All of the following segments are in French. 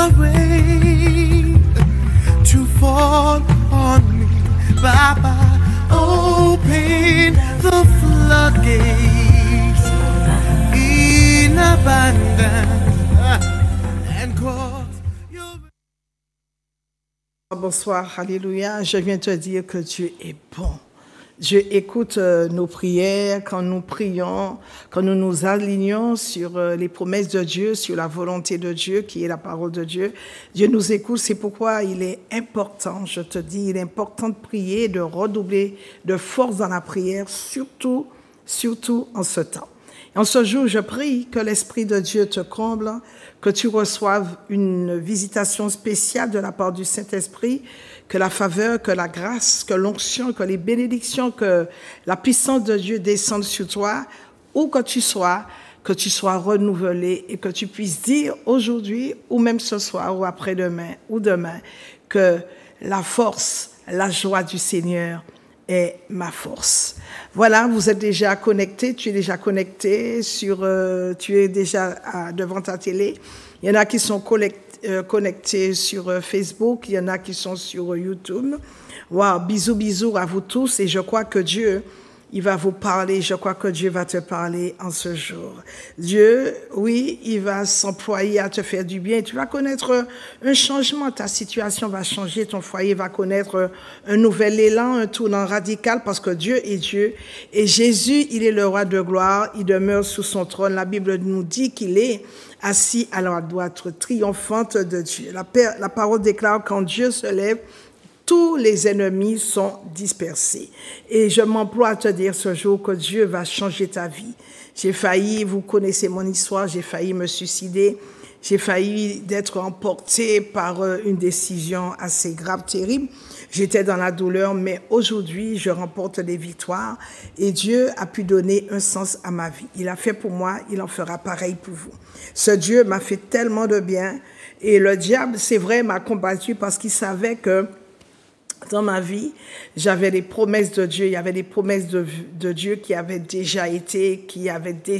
the rain to fall on me. Baba, open the floodgates in abundance and cause your... Bonsoir, alléluia. Je viens te dire que Dieu est bon. Dieu écoute nos prières quand nous prions, quand nous nous alignons sur les promesses de Dieu, sur la volonté de Dieu qui est la parole de Dieu. Dieu nous écoute, c'est pourquoi il est important, je te dis, il est important de prier, de redoubler de force dans la prière, surtout en ce temps. Et en ce jour, je prie que l'Esprit de Dieu te comble, que tu reçoives une visitation spéciale de la part du Saint-Esprit, que la faveur, que la grâce, que l'onction, que les bénédictions, que la puissance de Dieu descende sur toi, où que tu sois renouvelé et que tu puisses dire aujourd'hui, ou même ce soir, ou après-demain, ou demain, que la force, la joie du Seigneur est ma force. Voilà, vous êtes déjà connectés, tu es déjà connecté tu es déjà devant ta télé. Il y en a qui sont connectés sur Facebook, il y en a qui sont sur YouTube. Wow, bisous à vous tous et je crois que Dieu, il va vous parler, je crois que Dieu va te parler en ce jour. Dieu, oui, il va s'employer à te faire du bien. Tu vas connaître un changement, ta situation va changer, ton foyer va connaître un nouvel élan, un tournant radical parce que Dieu est Dieu. Et Jésus, il est le roi de gloire, il demeure sous son trône. La Bible nous dit qu'il est assis à la droite triomphante de Dieu. La parole déclare quand Dieu se lève, tous les ennemis sont dispersés. Et je m'emploie à te dire ce jour que Dieu va changer ta vie. J'ai failli, vous connaissez mon histoire, j'ai failli me suicider. J'ai failli d'être emportée par une décision assez grave, terrible. J'étais dans la douleur, mais aujourd'hui, je remporte des victoires. Et Dieu a pu donner un sens à ma vie. Il a fait pour moi, il en fera pareil pour vous. Ce Dieu m'a fait tellement de bien. Et le diable, c'est vrai, m'a combattu parce qu'il savait que dans ma vie, j'avais des promesses de Dieu, il y avait des promesses de Dieu qui avaient déjà été arrêtées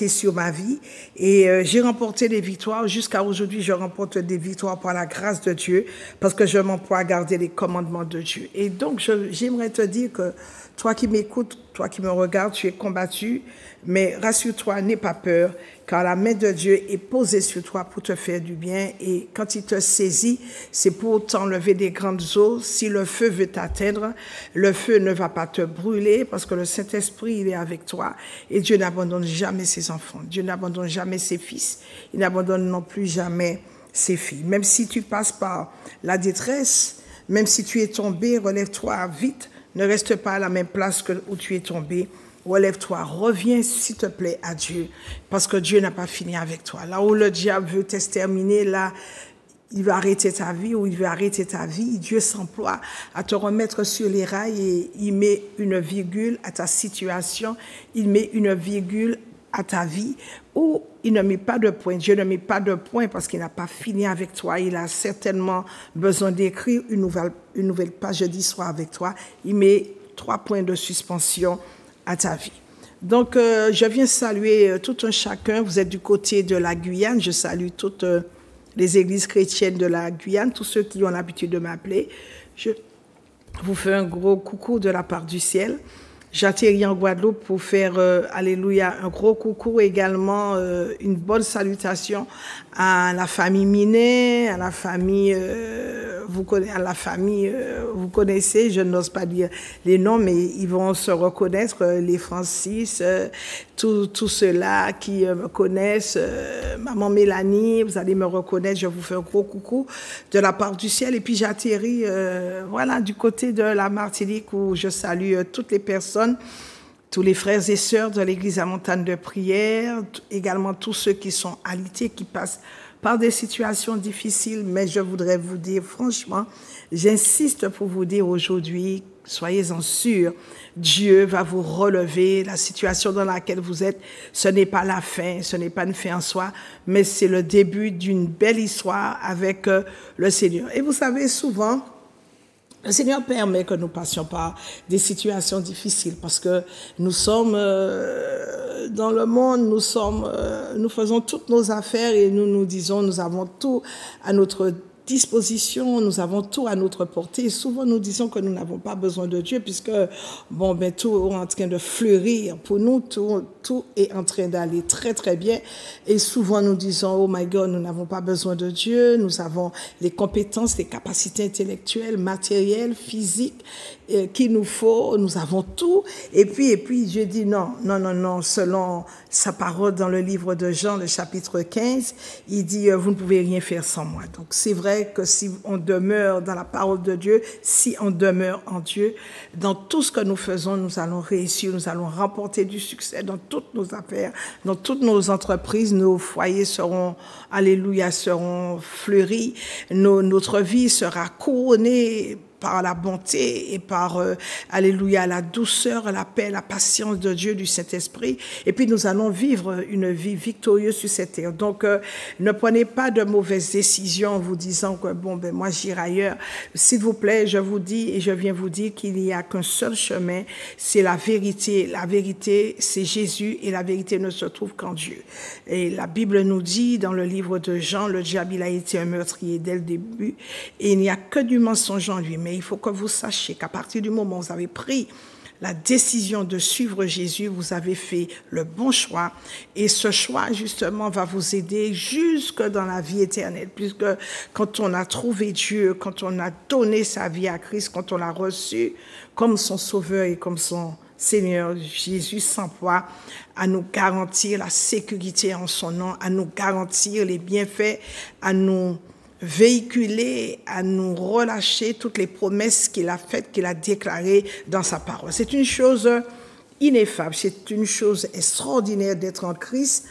sur ma vie. Et j'ai remporté des victoires. Jusqu'à aujourd'hui, je remporte des victoires par la grâce de Dieu parce que je m'emploie à garder les commandements de Dieu. Et donc, j'aimerais te dire que toi qui m'écoutes, toi qui me regardes, tu es combattu, mais rassure-toi, n'aie pas peur, car la main de Dieu est posée sur toi pour te faire du bien. Et quand il te saisit, c'est pour t'enlever des grandes eaux. Si le feu veut t'atteindre, le feu ne va pas te brûler parce que le Saint-Esprit, il est avec toi. Et Dieu n'abandonne jamais ses enfants. Dieu n'abandonne jamais ses fils. Il n'abandonne non plus jamais ses filles. Même si tu passes par la détresse, même si tu es tombé, relève-toi vite. Ne reste pas à la même place où tu es tombé. Relève-toi, reviens s'il te plaît à Dieu, parce que Dieu n'a pas fini avec toi. Là où le diable veut t'exterminer, là, il va arrêter ta vie ou il veut arrêter ta vie. Dieu s'emploie à te remettre sur les rails et il met une virgule à ta situation, il met une virgule à ta vie où il ne met pas de point. Dieu ne met pas de point parce qu'il n'a pas fini avec toi. Il a certainement besoin d'écrire une nouvelle page jeudi soir avec toi. Il met 3 points de suspension à ta vie. Donc, je viens saluer tout un chacun. Vous êtes du côté de la Guyane. Je salue toutes les églises chrétiennes de la Guyane, tous ceux qui ont l'habitude de m'appeler. Je vous fais un gros coucou de la part du ciel. J'atterris en Guadeloupe pour faire, alléluia, un gros coucou également, une bonne salutation à la famille Minet, à la famille, vous connaissez, je n'ose pas dire les noms, mais ils vont se reconnaître, les Francis, tous ceux-là qui me connaissent, maman Mélanie, vous allez me reconnaître, je vous fais un gros coucou de la part du ciel. Et puis j'atterris, du côté de la Martinique où je salue toutes les personnes, tous les frères et sœurs de l'église La Montagne de Prière, également tous ceux qui sont alités, qui passent par des situations difficiles. Mais je voudrais vous dire, franchement, j'insiste pour vous dire aujourd'hui, soyez-en sûrs, Dieu va vous relever. La situation dans laquelle vous êtes, ce n'est pas la fin, ce n'est pas une fin en soi, mais c'est le début d'une belle histoire avec le Seigneur. Et vous savez, souvent, Le Seigneur permet que nous passions par des situations difficiles parce que nous sommes dans le monde, nous faisons toutes nos affaires et nous disons nous avons tout à notre disposition, nous avons tout à notre portée. Et souvent, nous disons que nous n'avons pas besoin de Dieu puisque, tout est en train de fleurir. Pour nous, tout est en train d'aller très, très bien. Et souvent, nous disons, oh my God, nous n'avons pas besoin de Dieu. Nous avons les compétences, les capacités intellectuelles, matérielles, physiques qu'il nous faut. Nous avons tout. Et puis, Dieu dit non. Selon sa parole dans le livre de Jean, le chapitre 15, il dit, vous ne pouvez rien faire sans moi. Donc, c'est vrai que si on demeure dans la parole de Dieu, si on demeure en Dieu, dans tout ce que nous faisons, nous allons réussir, nous allons remporter du succès dans toutes nos affaires, dans toutes nos entreprises, nos foyers seront, alléluia, seront fleuris, notre vie sera couronnée par la bonté et par, alléluia, la douceur, la paix, la patience de Dieu, du Saint-Esprit. Et puis, nous allons vivre une vie victorieuse sur cette terre. Donc, ne prenez pas de mauvaises décisions en vous disant que, moi, j'irai ailleurs. S'il vous plaît, je vous dis et je viens vous dire qu'il n'y a qu'un seul chemin, c'est la vérité. La vérité, c'est Jésus et la vérité ne se trouve qu'en Dieu. Et la Bible nous dit, dans le livre de Jean, le diable, il a été un meurtrier dès le début et il n'y a que du mensonge en lui. Mais il faut que vous sachiez qu'à partir du moment où vous avez pris la décision de suivre Jésus, vous avez fait le bon choix. Et ce choix, justement, va vous aider jusque dans la vie éternelle. Puisque quand on a trouvé Dieu, quand on a donné sa vie à Christ, quand on l'a reçu comme son sauveur et comme son Seigneur, Jésus s'emploie à nous garantir la sécurité en son nom, à nous garantir les bienfaits, à nous véhiculer, à nous relâcher toutes les promesses qu'il a faites, qu'il a déclarées dans sa parole. C'est une chose ineffable, c'est une chose extraordinaire d'être en Christ.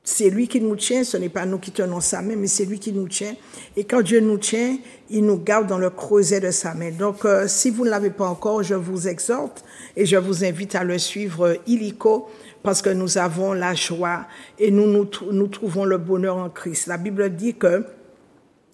C'est lui qui nous tient, ce n'est pas nous qui tenons sa main, mais c'est lui qui nous tient. Et quand Dieu nous tient, il nous garde dans le creuset de sa main. Donc, si vous ne l'avez pas encore, je vous exhorte et je vous invite à le suivre illico, parce que nous avons la joie et nous trouvons le bonheur en Christ. La Bible dit que,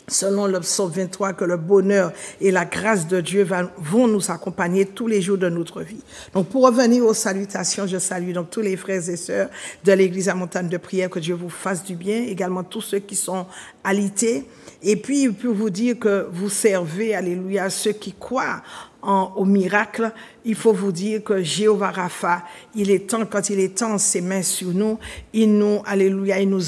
selon le psaume 23, que le bonheur et la grâce de Dieu vont nous accompagner tous les jours de notre vie. Donc, pour revenir aux salutations, je salue donc tous les frères et sœurs de l'Église à Montagne de Prière, que Dieu vous fasse du bien, également tous ceux qui sont alités. Et puis, pour vous dire que vous servez, alléluia, ceux qui croient au miracle, il faut vous dire que Jéhovah Rapha, quand il étend ses mains sur nous, il nous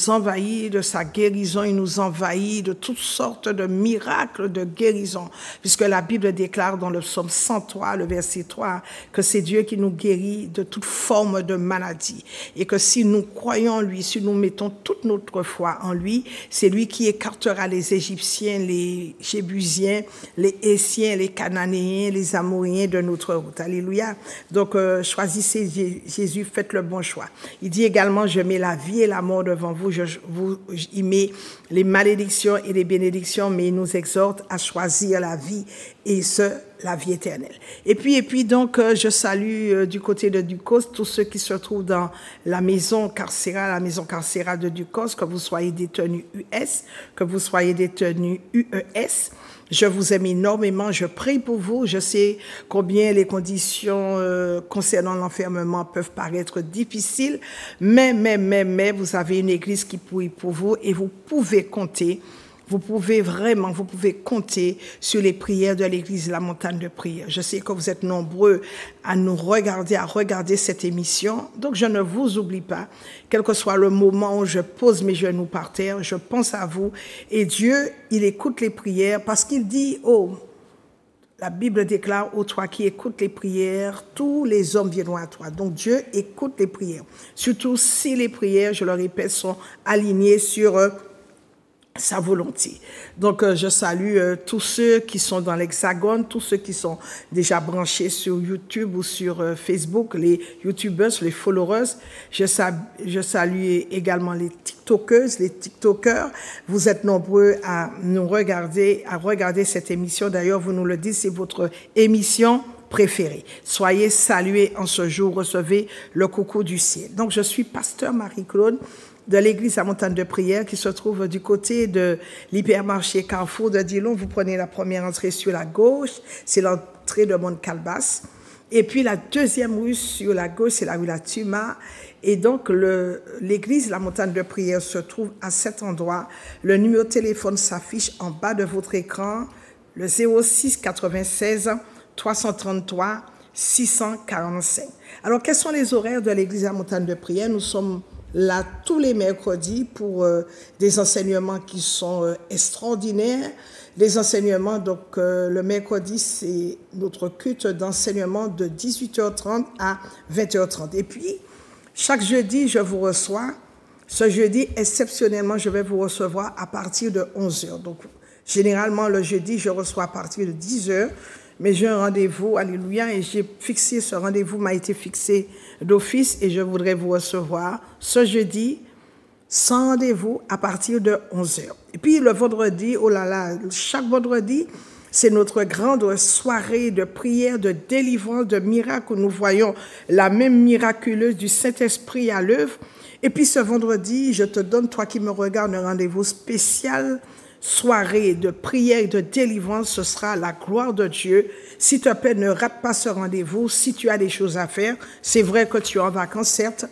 envahit de sa guérison, il nous envahit de toutes sortes de miracles de guérison, puisque la Bible déclare dans le psaume 103, le verset 3, que c'est Dieu qui nous guérit de toute forme de maladie, et que si nous croyons en lui, si nous mettons toute notre foi en lui, c'est lui qui écartera les Égyptiens, les Jébusiens, les Hessiens, les Cananéens, les Amoréens de notre route. Alléluia. Donc, choisissez Jésus, faites le bon choix. Il dit également, je mets la vie et la mort devant vous. Il met les malédictions et les bénédictions, mais il nous exhorte à choisir la vie et la vie éternelle. Et puis donc, je salue du côté de Ducos tous ceux qui se trouvent dans la maison carcérale de Ducos, que vous soyez détenus US, que vous soyez détenus UES. Je vous aime énormément, je prie pour vous. Je sais combien les conditions concernant l'enfermement peuvent paraître difficiles, mais vous avez une église qui prie pour vous et vous pouvez compter. Vous pouvez compter sur les prières de l'Église La Montagne de Prière. Je sais que vous êtes nombreux à regarder cette émission. Donc, je ne vous oublie pas. Quel que soit le moment où je pose mes genoux par terre, je pense à vous. Et Dieu, il écoute les prières parce qu'il dit, la Bible déclare, toi qui écoutes les prières, tous les hommes viendront à toi. Donc, Dieu écoute les prières. Surtout si les prières, je le répète, sont alignées sur sa volonté. Donc, je salue tous ceux qui sont dans l'Hexagone, tous ceux qui sont déjà branchés sur YouTube ou sur Facebook, les YouTubers, les followers. Je salue également les TikTokeuses, les TikTokers. Vous êtes nombreux à regarder cette émission. D'ailleurs, vous nous le dites, c'est votre émission préférés. Soyez salués en ce jour, recevez le coucou du ciel. Donc, je suis pasteur Marie-Claude de l'église La Montagne de Prière qui se trouve du côté de l'hypermarché Carrefour de Dillon. Vous prenez la première entrée sur la gauche, c'est l'entrée de Mont-Calebasse. Et puis la deuxième rue sur la gauche, c'est la rue La Tuma. Et donc l'église La Montagne de Prière se trouve à cet endroit. Le numéro de téléphone s'affiche en bas de votre écran, le 06 96 333 645. Alors, quels sont les horaires de l'église La Montagne de Prière? Nous sommes là tous les mercredis pour des enseignements qui sont extraordinaires. Les enseignements, donc le mercredi, c'est notre culte d'enseignement de 18h30 à 20h30. Et puis, chaque jeudi, je vous reçois. Ce jeudi, exceptionnellement, je vais vous recevoir à partir de 11h. Donc, généralement, le jeudi, je reçois à partir de 10h. Mais j'ai un rendez-vous, alléluia, et j'ai fixé, ce rendez-vous m'a été fixé d'office et je voudrais vous recevoir ce jeudi, sans rendez-vous, à partir de 11h. Et puis le vendredi, oh là là, chaque vendredi, c'est notre grande soirée de prière, de délivrance, de miracle où nous voyons la même miraculeuse du Saint-Esprit à l'œuvre. Et puis ce vendredi, je te donne, toi qui me regardes, un rendez-vous spécial, soirée de prière et de délivrance, ce sera la gloire de Dieu. S'il te plaît, ne rate pas ce rendez-vous. Si tu as des choses à faire, c'est vrai que tu es en vacances, certes,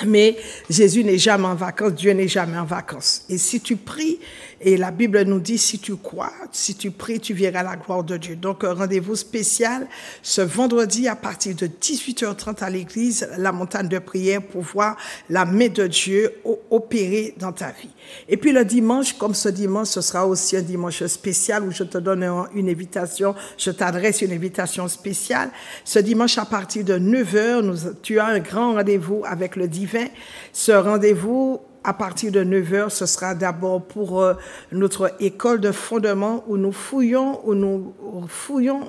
mais Jésus n'est jamais en vacances, Dieu n'est jamais en vacances. Et si tu pries, et la Bible nous dit, si tu crois, si tu pries, tu verras la gloire de Dieu. Donc, un rendez-vous spécial ce vendredi à partir de 18h30 à l'église, La Montagne de Prière, pour voir la main de Dieu opérer dans ta vie. Et puis le dimanche, comme ce dimanche, ce sera aussi un dimanche spécial où je te donne une invitation, je t'adresse une invitation spéciale. Ce dimanche, à partir de 9h, tu as un grand rendez-vous avec le divin. Ce rendez-vous, à partir de 9h, ce sera d'abord pour notre école de fondement où nous fouillons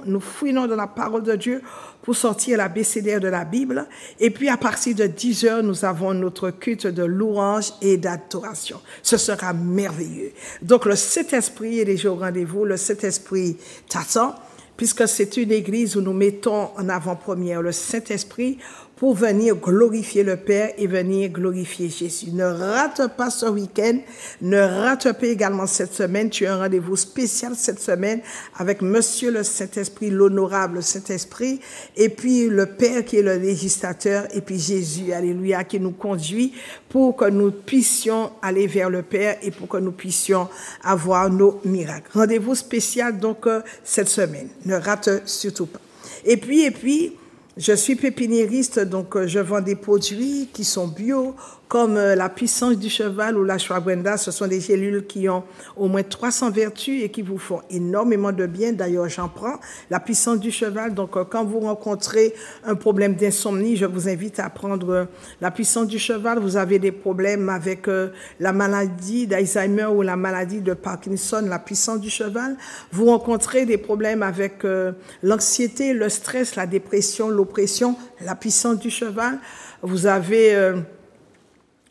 dans la parole de Dieu pour sortir l'abécédaire de la Bible. Et puis, à partir de 10h, nous avons notre culte de louange et d'adoration. Ce sera merveilleux. Donc, le Saint-Esprit est déjà au rendez-vous. Le Saint-Esprit t'attend, puisque c'est une église où nous mettons en avant-première le Saint-Esprit pour venir glorifier le Père et venir glorifier Jésus. Ne rate pas ce week-end, ne rate pas également cette semaine. Tu as un rendez-vous spécial cette semaine avec Monsieur le Saint-Esprit, l'honorable Saint-Esprit, et puis le Père qui est le législateur, et puis Jésus, alléluia, qui nous conduit pour que nous puissions aller vers le Père et pour que nous puissions avoir nos miracles. Rendez-vous spécial donc cette semaine. Ne rate surtout pas. Et puis, je suis pépiniériste, donc je vends des produits qui sont bio, comme la puissance du cheval ou la ashwagandha. Ce sont des gélules qui ont au moins 300 vertus et qui vous font énormément de bien. D'ailleurs, j'en prends. La puissance du cheval, donc quand vous rencontrez un problème d'insomnie, je vous invite à prendre la puissance du cheval. Vous avez des problèmes avec la maladie d'Alzheimer ou la maladie de Parkinson, la puissance du cheval. Vous rencontrez des problèmes avec l'anxiété, le stress, la dépression, l'oppression, la puissance du cheval. Vous avez...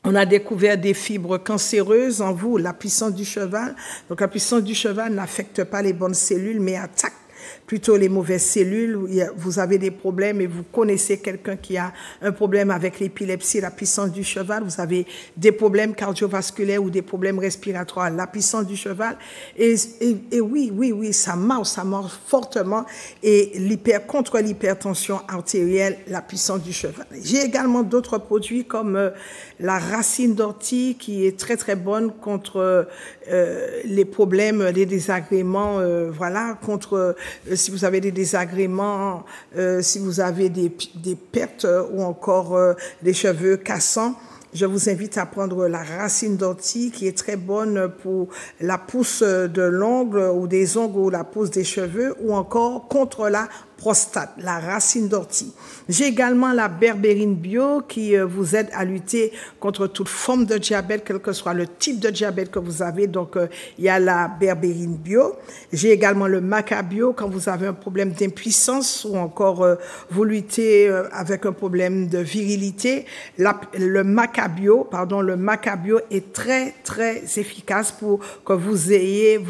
on a découvert des fibres cancéreuses en vous, la puissance du cheval. Donc, la puissance du cheval n'affecte pas les bonnes cellules, mais attaque plutôt les mauvaises cellules. Vous avez des problèmes et vous connaissez quelqu'un qui a un problème avec l'épilepsie, la puissance du cheval. Vous avez des problèmes cardiovasculaires ou des problèmes respiratoires, la puissance du cheval. Et oui, ça marche fortement. Et contre l'hypertension artérielle, la puissance du cheval. J'ai également d'autres produits comme la racine d'ortie qui est très très bonne contre les problèmes, les désagréments, contre si vous avez des désagréments, si vous avez des pertes ou encore des cheveux cassants. Je vous invite à prendre la racine d'ortie qui est très bonne pour la pousse de l'ongle ou des ongles ou la pousse des cheveux ou encore contre la prostate, la racine d'ortie. J'ai également la berbérine bio qui vous aide à lutter contre toute forme de diabète, quel que soit le type de diabète que vous avez. Donc, il y a la berbérine bio. J'ai également le maca bio quand vous avez un problème d'impuissance ou encore vous luttez avec un problème de virilité. Le maca bio est très, très efficace pour que vous ayez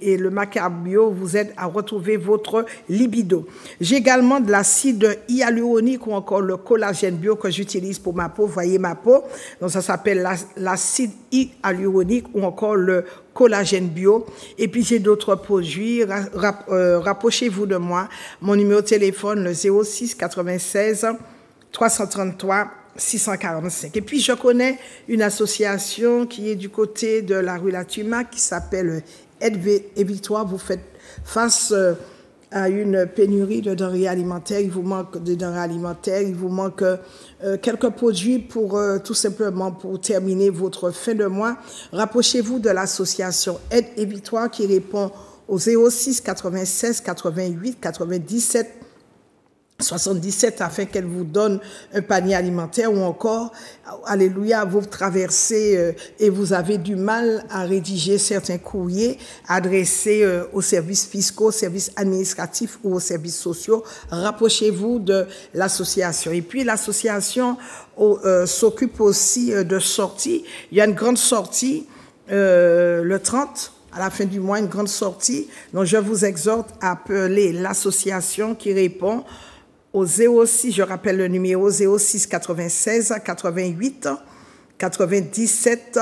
et le maca bio vous aide à retrouver votre libido. J'ai également de l'acide hyaluronique ou encore le collagène bio que j'utilise pour ma peau. Voyez ma peau. Donc, ça s'appelle l'acide hyaluronique ou encore le collagène bio. Et puis, j'ai d'autres produits. Rapprochez-vous de moi. Mon numéro de téléphone, le 06 96 333 645. Et puis, je connais une association qui est du côté de la rue Latuma qui s'appelle Aide et Victoire. Vous faites face à une pénurie de denrées alimentaires. Il vous manque de denrées alimentaires. Il vous manque quelques produits pour tout simplement pour terminer votre fin de mois. Rapprochez-vous de l'association Aide et Victoire qui répond au 06 96 88 97 77 afin qu'elle vous donne un panier alimentaire ou encore, alléluia, vous traversez et vous avez du mal à rédiger certains courriers adressés aux services fiscaux, aux services administratifs ou aux services sociaux. Rapprochez-vous de l'association. Et puis l'association s'occupe aussi de sorties. Il y a une grande sortie le 30 à la fin du mois, une grande sortie. Donc je vous exhorte à appeler l'association qui répond au 06, je rappelle le numéro 06 96 88 97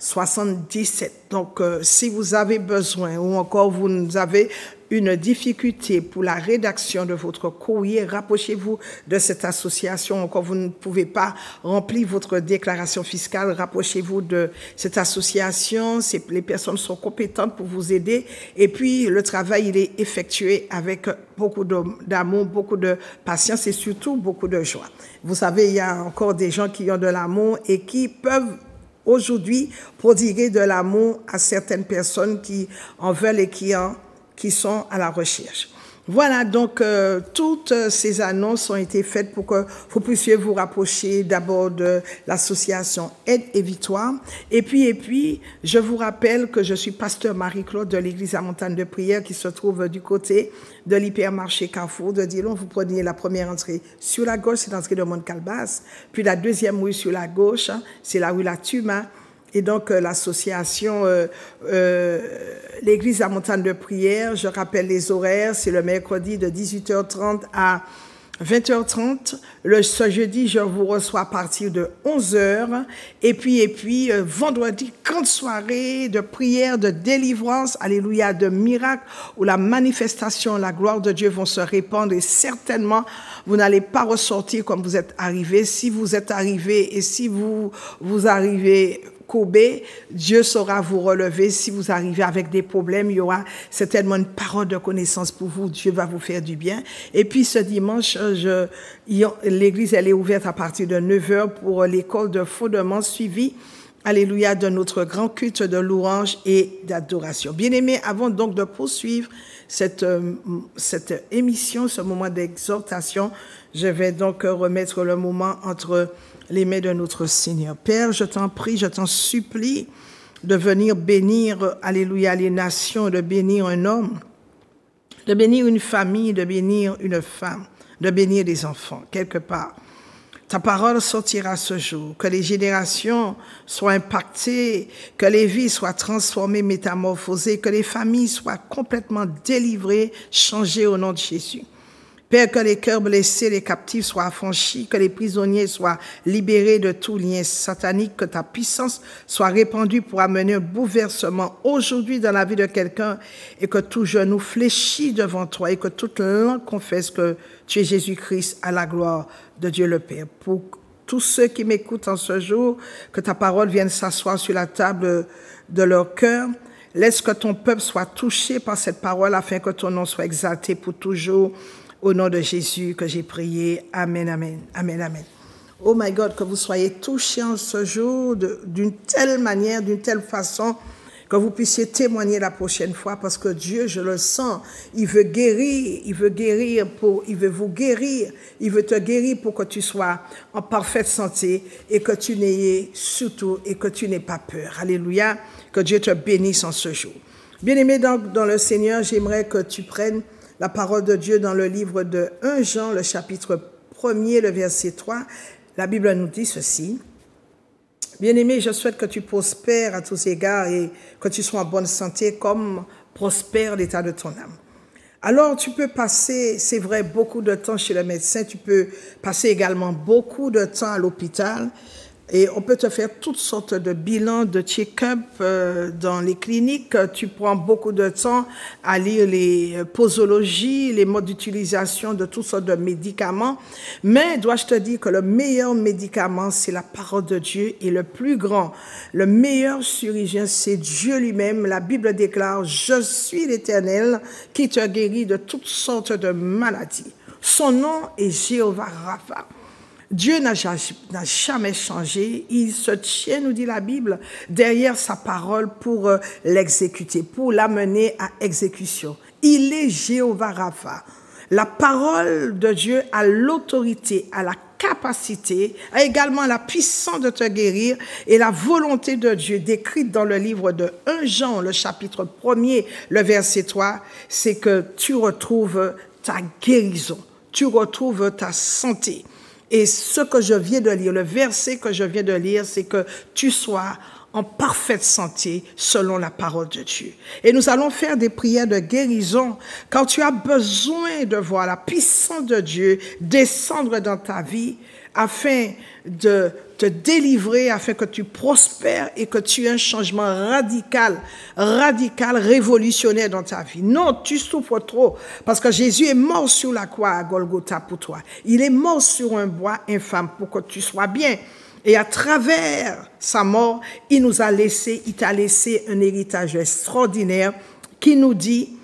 77. Donc, si vous avez besoin ou encore vous avez une difficulté pour la rédaction de votre courrier, rapprochez-vous de cette association. Encore, vous ne pouvez pas remplir votre déclaration fiscale, rapprochez-vous de cette association. Les personnes sont compétentes pour vous aider. Et puis, le travail, il est effectué avec beaucoup d'amour, beaucoup de patience et surtout beaucoup de joie. Vous savez, il y a encore des gens qui ont de l'amour et qui peuvent aujourd'hui prodiguer de l'amour à certaines personnes qui en veulent et qui sont à la recherche. Voilà, donc toutes ces annonces ont été faites pour que vous puissiez vous rapprocher d'abord de l'association Aide et Victoire. Et puis, je vous rappelle que je suis pasteur Marie-Claude de l'église à Montagne de Prière qui se trouve du côté de l'hypermarché Carrefour de Dillon. Vous prenez la première entrée sur la gauche, c'est l'entrée de Mont-Calbas. Puis la deuxième rue sur la gauche, c'est la rue Latuma. Et donc, l'association, l'église à Montagne de Prière, je rappelle les horaires, c'est le mercredi de 18h30 à 20h30. Ce jeudi, je vous reçois à partir de 11h. Et puis, vendredi, grande soirée de prière, de délivrance, alléluia, de miracles, où la manifestation, la gloire de Dieu vont se répandre et certainement, vous n'allez pas ressortir comme vous êtes arrivé. Si vous êtes arrivé et si vous arrivez courbé, Dieu saura vous relever. Si vous arrivez avec des problèmes, il y aura certainement une parole de connaissance pour vous. Dieu va vous faire du bien. Et puis ce dimanche, l'église elle est ouverte à partir de 9h pour l'école de fondement suivi, alléluia, de notre grand culte de louange et d'adoration. Bien-aimés, avant donc de poursuivre cette émission, ce moment d'exhortation, je vais donc remettre le moment entre les mains de notre Seigneur. Père, je t'en prie, je t'en supplie de venir bénir, alléluia, les nations, de bénir un homme, de bénir une famille, de bénir une femme, de bénir des enfants, quelque part. Ta parole sortira ce jour, que les générations soient impactées, que les vies soient transformées, métamorphosées, que les familles soient complètement délivrées, changées au nom de Jésus. Père, que les cœurs blessés, les captifs soient affranchis, que les prisonniers soient libérés de tout lien satanique, que ta puissance soit répandue pour amener un bouleversement aujourd'hui dans la vie de quelqu'un et que tout genou fléchisse devant toi et que toute langue confesse que tu es Jésus-Christ à la gloire de Dieu le Père. Pour tous ceux qui m'écoutent en ce jour, que ta parole vienne s'asseoir sur la table de leur cœur. Laisse que ton peuple soit touché par cette parole afin que ton nom soit exalté pour toujours. Au nom de Jésus que j'ai prié. Amen, amen, amen, amen. Oh my God, que vous soyez touchés en ce jour d'une telle manière, d'une telle façon, que vous puissiez témoigner la prochaine fois, parce que Dieu, je le sens, il veut guérir, il veut vous guérir, il veut te guérir pour que tu sois en parfaite santé et que tu n'aies surtout et que tu n'aies pas peur. Alléluia, que Dieu te bénisse en ce jour. Bien-aimé dans le Seigneur, j'aimerais que tu prennes la parole de Dieu dans le livre de 1 Jean, le chapitre 1er, le verset 3. La Bible nous dit ceci. Bien-aimé, je souhaite que tu prospères à tous égards et que tu sois en bonne santé comme prospère l'état de ton âme. Alors, tu peux passer, c'est vrai, beaucoup de temps chez le médecin, tu peux passer également beaucoup de temps à l'hôpital et on peut te faire toutes sortes de bilans, de check-up dans les cliniques. Tu prends beaucoup de temps à lire les posologies, les modes d'utilisation de toutes sortes de médicaments. Mais dois-je te dire que le meilleur médicament, c'est la parole de Dieu et le plus grand, le meilleur chirurgien, c'est Dieu lui-même. La Bible déclare, je suis l'Éternel qui te guérit de toutes sortes de maladies. Son nom est Jéhovah Rapha. Dieu n'a jamais changé. Il se tient, nous dit la Bible, derrière sa parole pour l'exécuter, pour l'amener à exécution. Il est Jéhovah Rapha. La parole de Dieu a l'autorité, a la capacité, a également la puissance de te guérir et la volonté de Dieu décrite dans le livre de 1 Jean, le chapitre 1er, le verset 3, c'est que tu retrouves ta guérison, tu retrouves ta santé. Et ce que je viens de lire, le verset que je viens de lire, c'est que tu sois en parfaite santé selon la parole de Dieu. Et nous allons faire des prières de guérison quand tu as besoin de voir la puissance de Dieu descendre dans ta vie afin de te délivrer, afin que tu prospères et que tu aies un changement radical, révolutionnaire dans ta vie. Non, tu souffres trop parce que Jésus est mort sur la croix à Golgotha pour toi. Il est mort sur un bois infâme pour que tu sois bien. Et à travers sa mort, il t'a laissé un héritage extraordinaire qui nous dit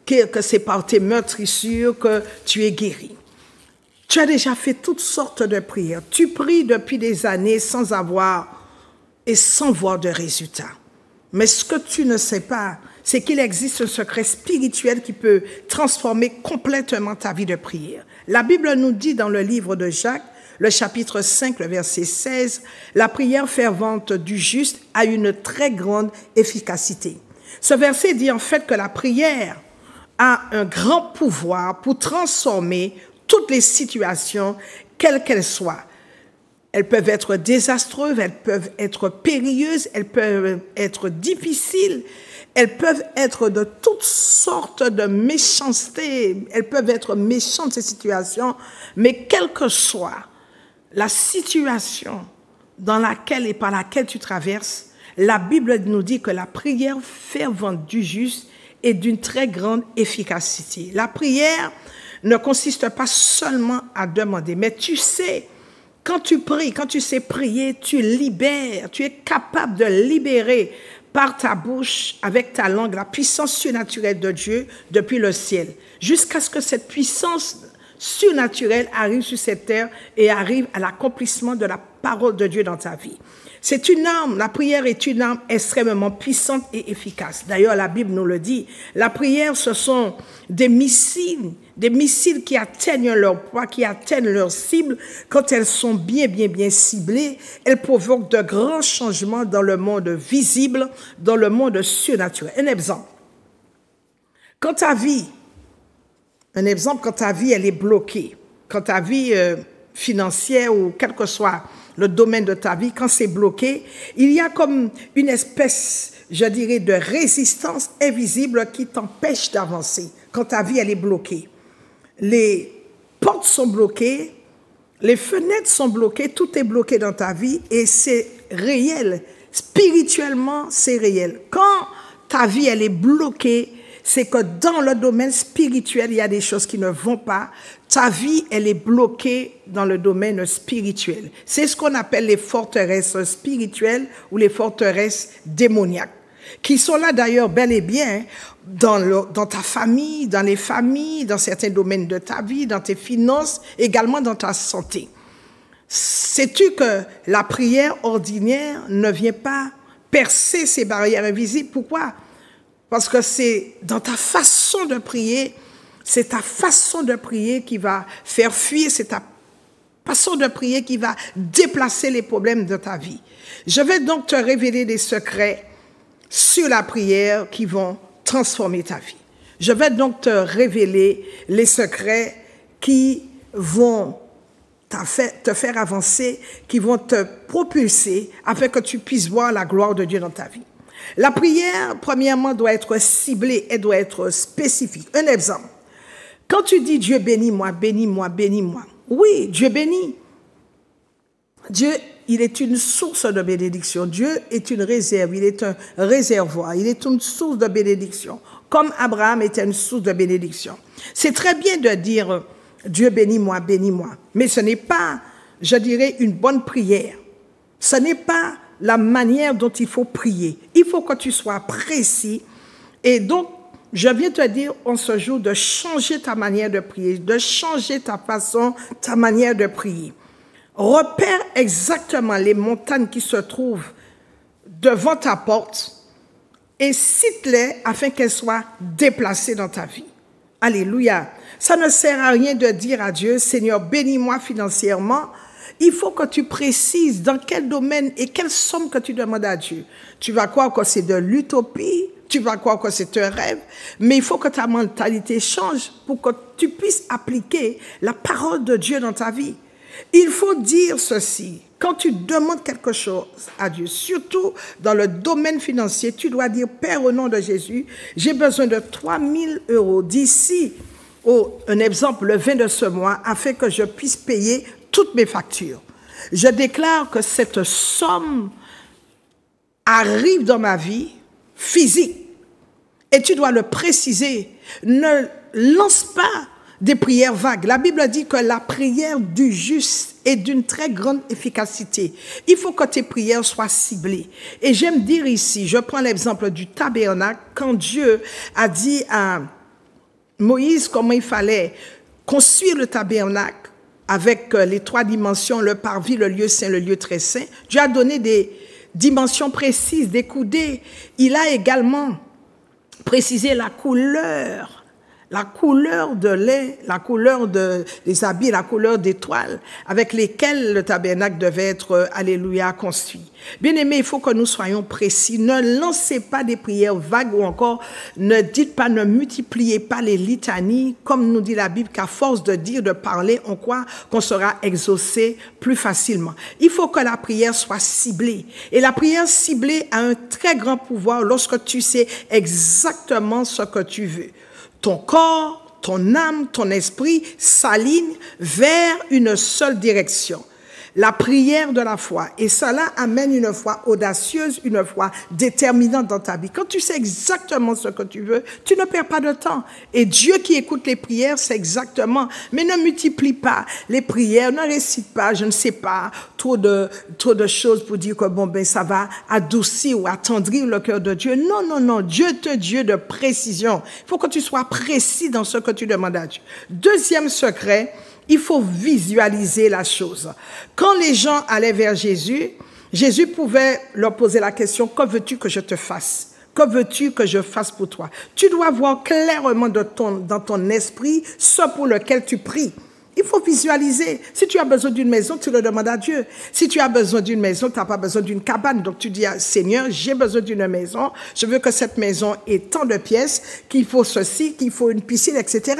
que c'est par tes meurtrissures que tu es guéri. Tu as déjà fait toutes sortes de prières. Tu pries depuis des années sans avoir et sans voir de résultats. Mais ce que tu ne sais pas, c'est qu'il existe un secret spirituel qui peut transformer complètement ta vie de prière. La Bible nous dit dans le livre de Jacques, le chapitre 5, le verset 16, la prière fervente du juste a une très grande efficacité. Ce verset dit en fait que la prière a un grand pouvoir pour transformer toutes les situations, quelles qu'elles soient. Elles peuvent être désastreuses, elles peuvent être périlleuses, elles peuvent être difficiles, elles peuvent être de toutes sortes de méchanceté, elles peuvent être méchantes ces situations, mais quelle que soit la situation dans laquelle et par laquelle tu traverses, la Bible nous dit que la prière fervente du juste est d'une très grande efficacité. La prière ne consiste pas seulement à demander, mais tu sais, quand tu pries, quand tu sais prier, tu libères, tu es capable de libérer par ta bouche, avec ta langue, la puissance surnaturelle de Dieu depuis le ciel, jusqu'à ce que cette puissance surnaturelle arrive sur cette terre et arrive à l'accomplissement de la parole de Dieu dans ta vie. C'est une arme, la prière est une arme extrêmement puissante et efficace. D'ailleurs, la Bible nous le dit. La prière, ce sont des missiles qui atteignent leur proie, qui atteignent leur cible. Quand elles sont bien ciblées, elles provoquent de grands changements dans le monde visible, dans le monde surnaturel. Un exemple. Quand ta vie, elle est bloquée, quand ta vie financière ou quel que soit le domaine de ta vie, quand c'est bloqué, il y a comme une espèce, je dirais, de résistance invisible qui t'empêche d'avancer. Quand ta vie, elle est bloquée. Les portes sont bloquées, les fenêtres sont bloquées, tout est bloqué dans ta vie et c'est réel. Spirituellement, c'est réel. Quand ta vie, elle est bloquée, c'est que dans le domaine spirituel, il y a des choses qui ne vont pas. Ta vie, elle est bloquée dans le domaine spirituel. C'est ce qu'on appelle les forteresses spirituelles ou les forteresses démoniaques, qui sont là d'ailleurs bel et bien dans ta famille, dans les familles, dans certains domaines de ta vie, dans tes finances, également dans ta santé. Sais-tu que la prière ordinaire ne vient pas percer ces barrières invisibles? Pourquoi? Parce que c'est dans ta façon de prier, c'est ta façon de prier qui va faire fuir, c'est ta façon de prier qui va déplacer les problèmes de ta vie. Je vais donc te révéler des secrets sur la prière qui vont transformer ta vie. Je vais donc te révéler les secrets qui vont te faire avancer, qui vont te propulser afin que tu puisses voir la gloire de Dieu dans ta vie. La prière, premièrement, doit être ciblée, elle doit être spécifique. Un exemple, Quand tu dis Dieu bénis-moi, bénis-moi, bénis-moi. Oui, Dieu bénit. Dieu, il est une source de bénédiction. Dieu est une réserve, il est un réservoir, il est une source de bénédiction. Comme Abraham était une source de bénédiction. C'est très bien de dire Dieu bénis-moi, bénis-moi. Mais ce n'est pas, je dirais, une bonne prière. Ce n'est pas la manière dont il faut prier. Il faut que tu sois précis. Et donc, je viens te dire en ce jour de changer ta manière de prier, de changer ta façon, ta manière de prier. Repère exactement les montagnes qui se trouvent devant ta porte et cite-les afin qu'elles soient déplacées dans ta vie. Alléluia. Ça ne sert à rien de dire à Dieu, Seigneur, bénis-moi financièrement. Il faut que tu précises dans quel domaine et quelle somme que tu demandes à Dieu. Tu vas croire que c'est de l'utopie, tu vas croire que c'est un rêve, mais il faut que ta mentalité change pour que tu puisses appliquer la parole de Dieu dans ta vie. Il faut dire ceci, quand tu demandes quelque chose à Dieu, surtout dans le domaine financier, tu dois dire, Père, au nom de Jésus, j'ai besoin de 3 000 € d'ici, un exemple, le 20 de ce mois, afin que je puisse payer toutes mes factures. Je déclare que cette somme arrive dans ma vie physique et tu dois le préciser. Ne lance pas des prières vagues. La Bible dit que la prière du juste est d'une très grande efficacité. Il faut que tes prières soient ciblées. Et j'aime dire ici, je prends l'exemple du tabernacle, quand Dieu a dit à Moïse comment il fallait construire le tabernacle avec les 3 dimensions, le parvis, le lieu saint, le lieu très saint. Dieu a donné des dimensions précises, des coudées. Il a également précisé la couleur de lait, la couleur des habits, la couleur des toiles avec lesquelles le tabernacle devait être, alléluia, construit. Bien-aimés, il faut que nous soyons précis. Ne lancez pas des prières vagues ou encore ne multipliez pas les litanies, comme nous dit la Bible, qu'à force de dire, de parler, on croit qu'on sera exaucé plus facilement. Il faut que la prière soit ciblée. Et la prière ciblée a un très grand pouvoir lorsque tu sais exactement ce que tu veux. Ton corps, ton âme, ton esprit s'alignent vers une seule direction. La prière de la foi. Et cela amène une foi audacieuse, une foi déterminante dans ta vie. Quand tu sais exactement ce que tu veux, tu ne perds pas de temps. Et Dieu qui écoute les prières, c'est exactement. Mais ne multiplie pas les prières, ne récite pas, je ne sais pas, trop de choses pour dire que ça va adoucir ou attendrir le cœur de Dieu. Non, non, non. Dieu est un Dieu de précision. Il faut que tu sois précis dans ce que tu demandes à Dieu. Deuxième secret, il faut visualiser la chose. Quand les gens allaient vers Jésus, Jésus pouvait leur poser la question, que veux-tu que je te fasse? Que veux-tu que je fasse pour toi? Tu dois voir clairement dans ton esprit ce pour lequel tu pries. Il faut visualiser. Si tu as besoin d'une maison, tu le demandes à Dieu. Si tu as besoin d'une maison, tu n'as pas besoin d'une cabane. Donc tu dis, Seigneur, j'ai besoin d'une maison. Je veux que cette maison ait tant de pièces, qu'il faut ceci, qu'il faut une piscine, etc.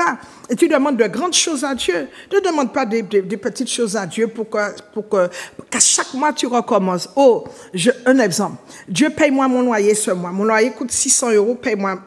Et tu demandes de grandes choses à Dieu. Ne demande pas des petites choses à Dieu pour qu'à chaque mois tu recommences. Un exemple. Dieu, paye-moi mon loyer ce mois. Mon loyer coûte 600 €, paye-moi.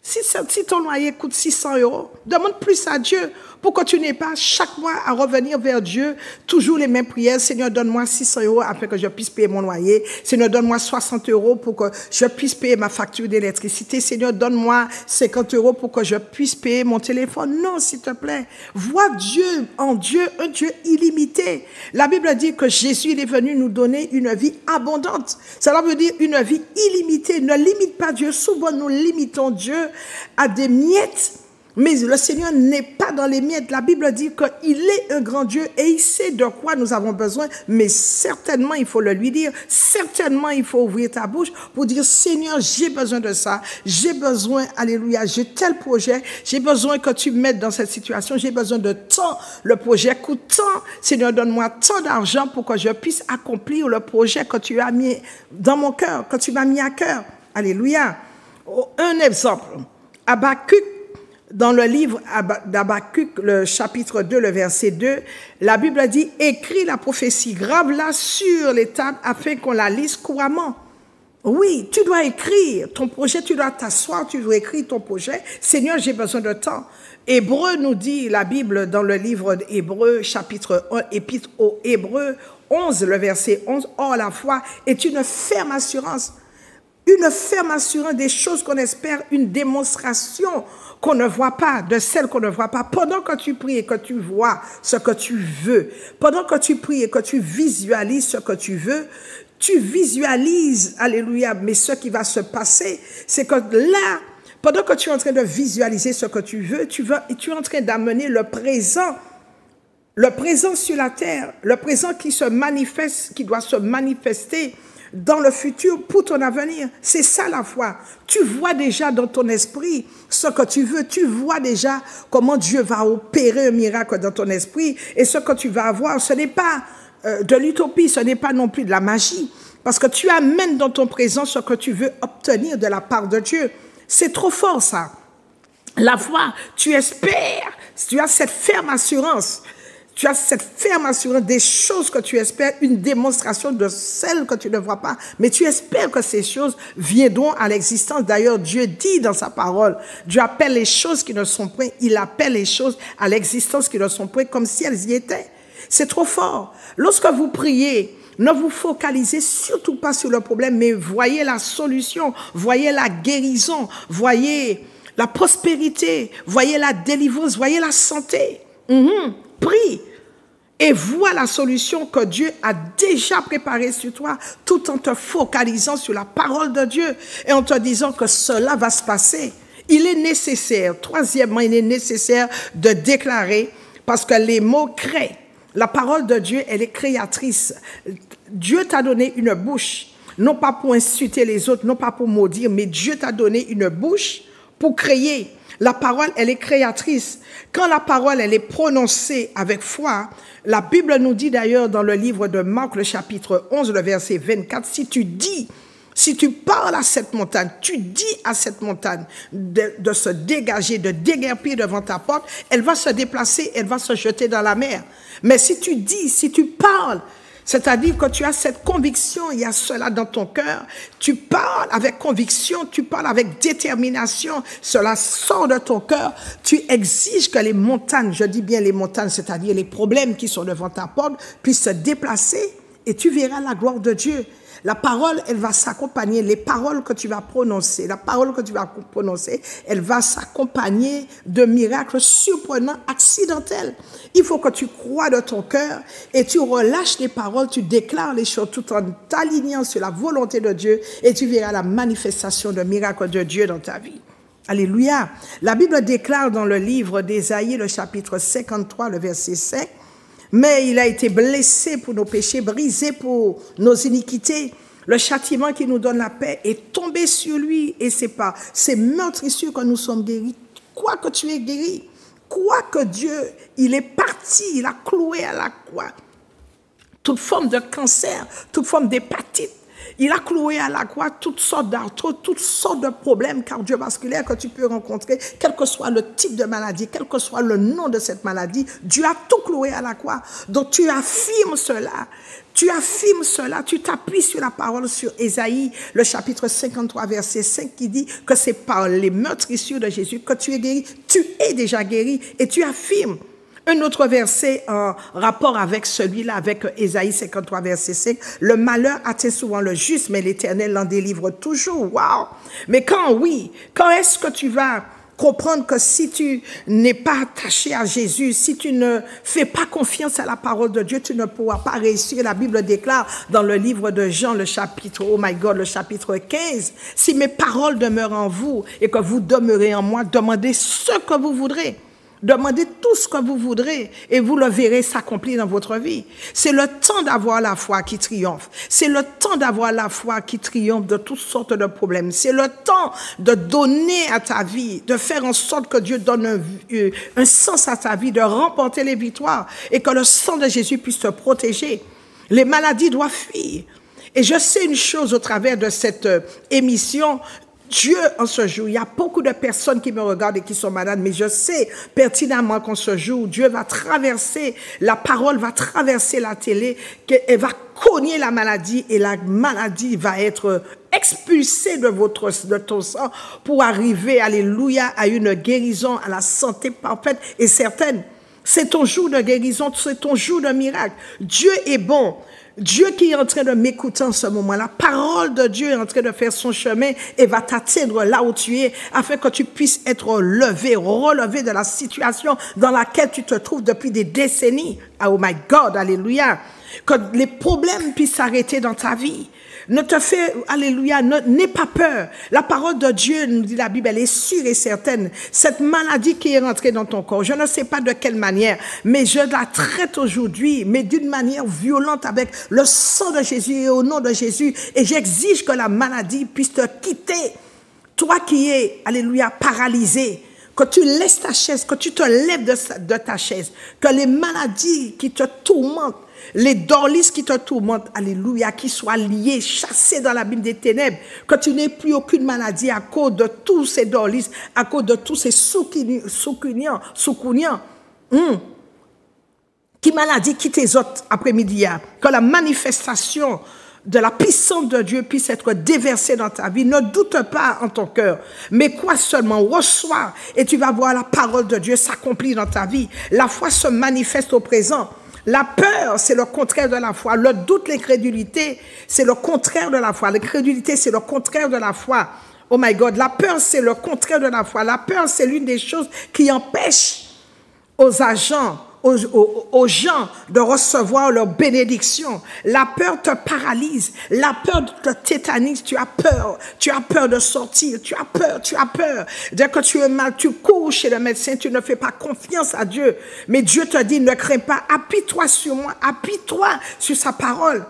Si ton loyer coûte 600 €, demande plus à Dieu pour que tu n'aies pas chaque mois à revenir vers Dieu, toujours les mêmes prières. Seigneur, donne-moi 600 € afin que je puisse payer mon loyer. Seigneur, donne-moi 60 € pour que je puisse payer ma facture d'électricité. Seigneur, donne-moi 50 € pour que je puisse payer mon téléphone. Non, s'il te plaît. Vois Dieu en Dieu, un Dieu illimité. La Bible dit que Jésus il est venu nous donner une vie abondante. Cela veut dire une vie illimitée. Ne limite pas Dieu. Souvent, nous limitons Dieu à des miettes. Mais le Seigneur n'est pas dans les miettes. La Bible dit qu'il est un grand Dieu et il sait de quoi nous avons besoin. Mais certainement, il faut le lui dire. Certainement, il faut ouvrir ta bouche pour dire, Seigneur, j'ai besoin de ça. J'ai besoin, alléluia, j'ai tel projet. J'ai besoin que tu m'aides dans cette situation. J'ai besoin de tant. Le projet coûte tant. Seigneur, donne-moi tant d'argent pour que je puisse accomplir le projet que tu as mis dans mon cœur, que tu m'as mis à cœur. Alléluia. Un exemple. Habakkuk, dans le livre d'Habakkuk, le chapitre 2, le verset 2, la Bible dit « Écris la prophétie, grave-la sur les tables afin qu'on la lise couramment. » Oui, tu dois écrire ton projet, tu dois t'asseoir, tu dois écrire ton projet. Seigneur, j'ai besoin de temps. Hébreu nous dit, la Bible, dans le livre d'Hébreu, chapitre 1, épître aux Hébreux 11, le verset 11, « Or, la foi est une ferme assurance des choses qu'on espère, une démonstration qu'on ne voit pas, de celles qu'on ne voit pas. » Pendant que tu pries et que tu vois ce que tu veux, pendant que tu pries et que tu visualises ce que tu veux, tu visualises, alléluia, mais ce qui va se passer, c'est que là, pendant que tu es en train de visualiser ce que tu veux, tu es en train d'amener le présent sur la terre, le présent qui se manifeste, qui doit se manifester dans le futur pour ton avenir. C'est ça la foi. Tu vois déjà dans ton esprit ce que tu veux. Tu vois déjà comment Dieu va opérer un miracle dans ton esprit. Et ce que tu vas avoir, ce n'est pas de l'utopie, ce n'est pas non plus de la magie. Parce que tu amènes dans ton présent ce que tu veux obtenir de la part de Dieu. C'est trop fort ça. La foi, tu espères, tu as cette ferme assurance. Tu as cette ferme assurance des choses que tu espères, une démonstration de celles que tu ne vois pas. Mais tu espères que ces choses viendront à l'existence. D'ailleurs, Dieu dit dans sa parole, Dieu appelle les choses qui ne sont point, il appelle les choses à l'existence qui ne sont point comme si elles y étaient. C'est trop fort. Lorsque vous priez, ne vous focalisez surtout pas sur le problème, mais voyez la solution, voyez la guérison, voyez la prospérité, voyez la délivrance, voyez la santé. Prie et vois la solution que Dieu a déjà préparée sur toi, tout en te focalisant sur la parole de Dieu et en te disant que cela va se passer. Il est nécessaire, troisièmement, il est nécessaire de déclarer, parce que les mots créent. La parole de Dieu, elle est créatrice. Dieu t'a donné une bouche, non pas pour insulter les autres, non pas pour maudire, mais Dieu t'a donné une bouche pour créer. La parole, elle est créatrice. Quand la parole, elle est prononcée avec foi, la Bible nous dit d'ailleurs dans le livre de Marc, le chapitre 11, le verset 24, si tu parles à cette montagne, tu dis à cette montagne de se dégager, de déguerpir devant ta porte, elle va se déplacer, elle va se jeter dans la mer. Mais si tu parles, c'est-à-dire que tu as cette conviction, il y a cela dans ton cœur, tu parles avec conviction, tu parles avec détermination, cela sort de ton cœur, tu exiges que les montagnes, je dis bien les montagnes, c'est-à-dire les problèmes qui sont devant ta porte, puissent se déplacer et tu verras la gloire de Dieu. La parole, elle va s'accompagner, les paroles que tu vas prononcer, la parole que tu vas prononcer, elle va s'accompagner de miracles surprenants, accidentels. Il faut que tu crois de ton cœur et tu relâches les paroles, tu déclares les choses tout en t'alignant sur la volonté de Dieu et tu verras la manifestation de miracles de Dieu dans ta vie. Alléluia. La Bible déclare dans le livre d'Ésaïe, le chapitre 53, le verset 5, mais il a été blessé pour nos péchés, brisé pour nos iniquités. Le châtiment qui nous donne la paix est tombé sur lui et c'est par ces meurtrissures que nous sommes guéris. Quoi que tu es guéri, quoi que Dieu, il est parti, il a cloué à la croix. Toute forme de cancer, toute forme d'hépatite, il a cloué à la croix toutes sortes d'arthroses, toutes sortes de problèmes cardiovasculaires que tu peux rencontrer, quel que soit le type de maladie, quel que soit le nom de cette maladie, Dieu a tout cloué à la croix. Donc tu affirmes cela, tu t'appuies sur la parole, sur Ésaïe, le chapitre 53, verset 5, qui dit que c'est par les meurtrissures de Jésus que tu es guéri, tu es déjà guéri et tu affirmes. Un autre verset en rapport avec celui-là, avec Ésaïe 53, verset 5. Le malheur atteint souvent le juste, mais l'Éternel l'en délivre toujours. Wow! Mais quand est-ce que tu vas comprendre que si tu n'es pas attaché à Jésus, si tu ne fais pas confiance à la parole de Dieu, tu ne pourras pas réussir. La Bible déclare dans le livre de Jean, le chapitre 15, si mes paroles demeurent en vous et que vous demeurez en moi, demandez ce que vous voudrez. Demandez tout ce que vous voudrez et vous le verrez s'accomplir dans votre vie. C'est le temps d'avoir la foi qui triomphe. C'est le temps d'avoir la foi qui triomphe de toutes sortes de problèmes. C'est le temps de donner à ta vie, de faire en sorte que Dieu donne un sens à ta vie, de remporter les victoires et que le sang de Jésus puisse te protéger. Les maladies doivent fuir. Et je sais une chose au travers de cette émission, Dieu, en ce jour, il y a beaucoup de personnes qui me regardent et qui sont malades, mais je sais pertinemment qu'en ce jour, Dieu va traverser, la parole va traverser la télé, qu'elle va cogner la maladie et la maladie va être expulsé de ton sang pour arriver, alléluia, à une guérison, à la santé parfaite et certaine. C'est ton jour de guérison, c'est ton jour de miracle. Dieu est bon. Dieu qui est en train de m'écouter en ce moment, la parole de Dieu est en train de faire son chemin et va t'atteindre là où tu es afin que tu puisses être relevé de la situation dans laquelle tu te trouves depuis des décennies. Oh my God, alléluia. Que les problèmes puissent s'arrêter dans ta vie. Ne te fais, alléluia, n'aie pas peur. La parole de Dieu, nous dit la Bible, elle est sûre et certaine. Cette maladie qui est rentrée dans ton corps, je ne sais pas de quelle manière, mais je la traite aujourd'hui, mais d'une manière violente avec le sang de Jésus et au nom de Jésus. Et j'exige que la maladie puisse te quitter. Toi qui es, alléluia, paralysé, que tu laisses ta chaise, que tu te lèves de ta chaise, que les maladies qui te tourmentent, les dorlis qui te tourmentent, alléluia, qui soient liés, chassés dans l'abîme des ténèbres, que tu n'aies plus aucune maladie à cause de tous ces dorlis, à cause de tous ces soukounians, qui maladie qui t'exhortent après-midi, que la manifestation de la puissance de Dieu puisse être déversée dans ta vie. Ne doute pas en ton cœur, mais crois seulement, reçois, et tu vas voir la parole de Dieu s'accomplir dans ta vie. La foi se manifeste au présent. La peur, c'est le contraire de la foi. Le doute, l'incrédulité, c'est le contraire de la foi. L'incrédulité, c'est le contraire de la foi. Oh my God, la peur, c'est le contraire de la foi. La peur, c'est l'une des choses qui empêche aux agents, aux gens de recevoir leur bénédiction. La peur te paralyse. La peur te tétanise. Tu as peur de sortir. Tu as peur. Dès que tu es mal, tu cours chez le médecin. Tu ne fais pas confiance à Dieu. Mais Dieu te dit, ne crains pas. Appuie-toi sur moi. Appuie-toi sur sa parole.